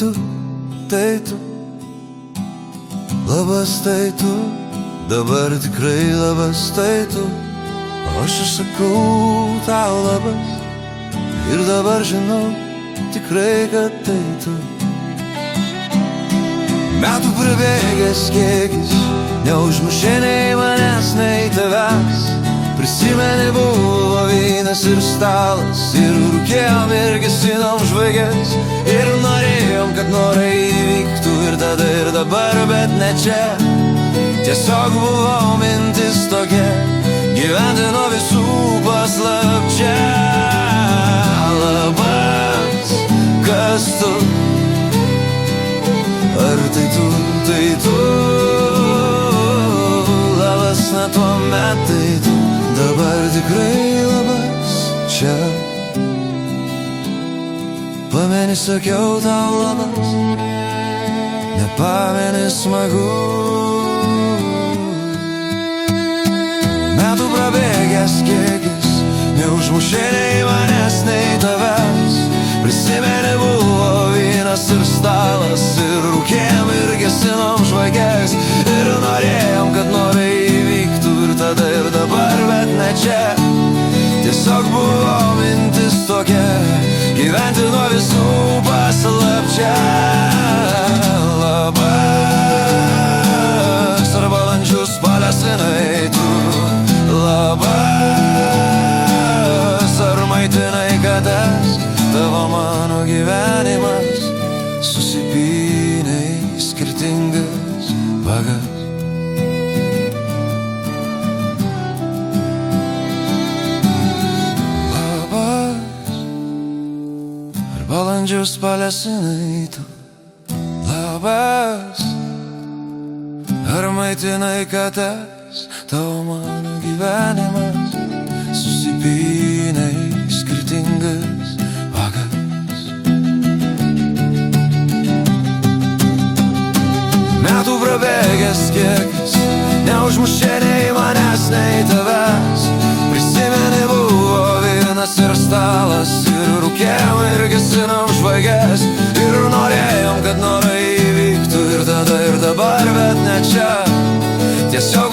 tu, labas tai tu, dabar tikrai labas tai tu, o aš sakau tau labas ir dabar žinau tikrai, kad tai tu. Metų prabėgęs kiekis neužmušė nei manęs, nei tavęs. Prisimeni, buvo vynas ir stalas, ir rūkėjom ir gesinom žvaigės, ir norėjom, kad norai įvyktų ir tada ir dabar, bet ne čia. Tiesiog buvo mintis tokia, gyventi nuo visų paslapčia. Labas, kas tu? Ar tai tu, tai tu? Labas, na tuomet tai tu, dabar tikrai labas čia. Pameni, sakiau tau labas, nepameni smagu. Metų prabėgęs kiekis neužmušė nei manęs, nei tavęs. Prisimeni, buvo vynas ir stalas, ir rūkėjom ir gesinom žvaigės, ir norėjom, kad norai įvyktų ir tada ir dabar, bet ne čia. Tiesiog buvo mintis tokia, gyventi nuo visų paslapčia. Labas, ar balandžius palestinai tu? Labas, ar maitinai kates? Tavo mano gyvenimas susipynė į skirtingas vagas. Labas, ar balandžius palestinai tu? Labas, ar maitinai kates? Tavo mano gyvenimas susipynė į skirtingas vagas. Metų prabėgęs kiekis neužmušė nei manęs, nei tavęs. Prisimeni, buvo vynas ir stalas, ir rūkėjom ir gesinom žvaigės, ir norėjom, kad norai įvyktų ir tada ir dabar, bet ne čia. Tiesiog